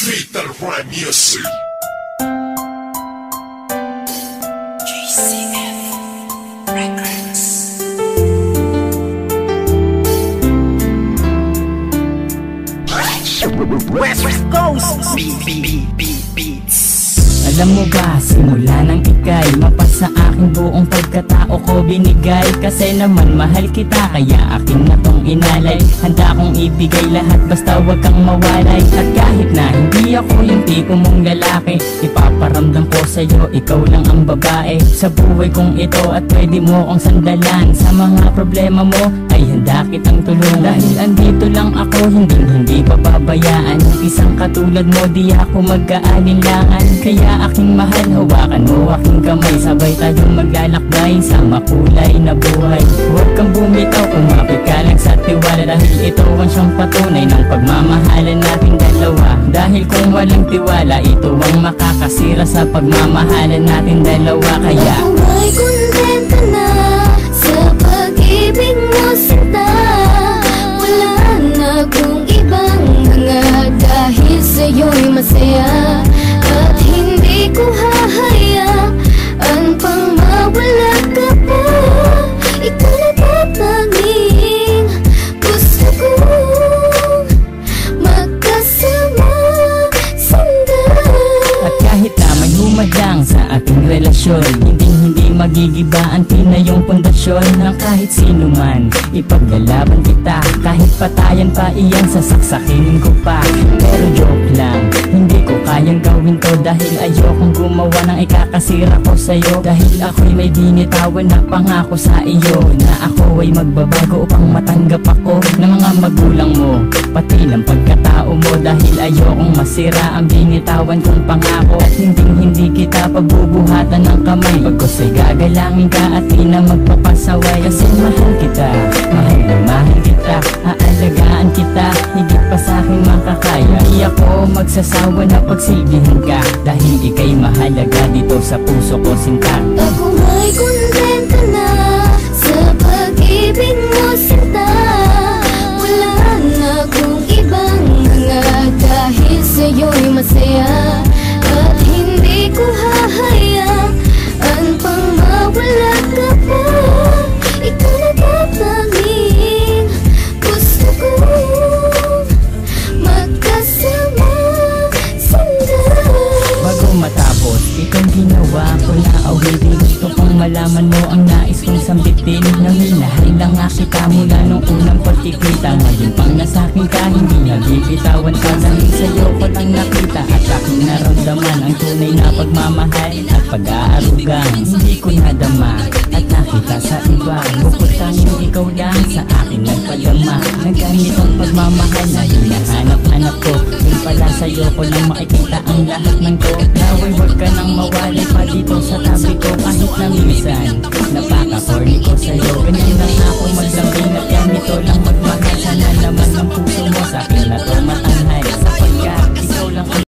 Fatal Rhyme Music. GCF Records. West Coast Beats. Alam mo ba, simula nang ika'y mapasa aking buong pagkatao ko binigay. Kasi naman mahal kita, kaya akin na tong inalay. Handa kong ibigay lahat, basta wag kang mawalay. At kahit na hindi ako yung tipo mong lalaki, ipaparamdam ko sa'yo, ikaw lang ang babae sa buhay kong ito. At pwede mo kong sandalan sa mga problema mo, ay handa kitang tulungan. Dahil andito lang ako, hindi pababayaan. Isang katulad mo, di ako mag-aalinlangan. Kaya aking mahal, hawakan mo aking kamay, sabay tayong maglalakbay sa makulay na buhay. Huwag kang bumitaw, kumapit ka lang sa tiwala, dahil ito ang siyang patunay ng pagmamahalan nating dalawa. Dahil kung walang tiwala, ito ang makakasira sa pagmamahalan nating dalawa. Kaya ako ay kontento na sa pag-ibig mo, sinta. Wala na kung ibang hanga, dahil sa'yo'y masaya. At hindi ko hahayaan pang mawala ka pa. Ikaw na tatanging gusto kong magkasama sundan. at kahit na may humadlang sa ating relasyon, hindi magigiba ang tinayong pundasyon ng kahit sino man. Ipaglalaban kita, kahit patayan pa iyan, sasaksakin ko pa. Pero joke lang, hindi ko kayang gawin to, dahil ayokong gumawa ng ikakasira ko sa'yo. Dahil ako'y may binitawan na pangako sa iyo, na ako ay magbabago upang matanggap ako ng mga magulang mo, pati ng pagkatao mo. Dahil ayokong masira ang binitawan kong pangako, at hindi kita pagbubuhatan ng kamay. Pagkos ay gagalangin ka at di na magpapasaway. Kasi mahal kita, mahal na mahal kita, aalagaan kita, higit pa sa'king makakaya. Di ako magsasawa na pagsilbihan ka, dahil ika'y mahalaga dito sa puso ko, sinta. Ako ay kontento na sa pag-ibig mo, sinta. Wala na kung ibang hanga, dahil sa'yo'y masaya. At hindi ko hahayaan pang mawala ka pa. Ikaw na tatanging gusto kong magkasama sundan. Bago matapos itong ginawa ko na awitin, gusto kong malaman mo ang nais kong sambitin. Na minahal lang nga kita mula nung unang pagkikita. Ngayon pang nasakin ka, hindi nabibitawan ka, dahil sa'yo ko lang nakita at aking naramdaman ang tunay na pagmamahal at pag-aarugang hindi ko nadama at nakita sa iba. Bukod tanging ikaw lang sa akin nagpadama ng ganitong pagmamahal na hinahanap-hanap ko. Yung pala sa'yo ko lang makikita ang lahat ng ko. Naway huwag ka nang mawalay pa dito sa tabi ko, kahit na minsan napaka-corny ko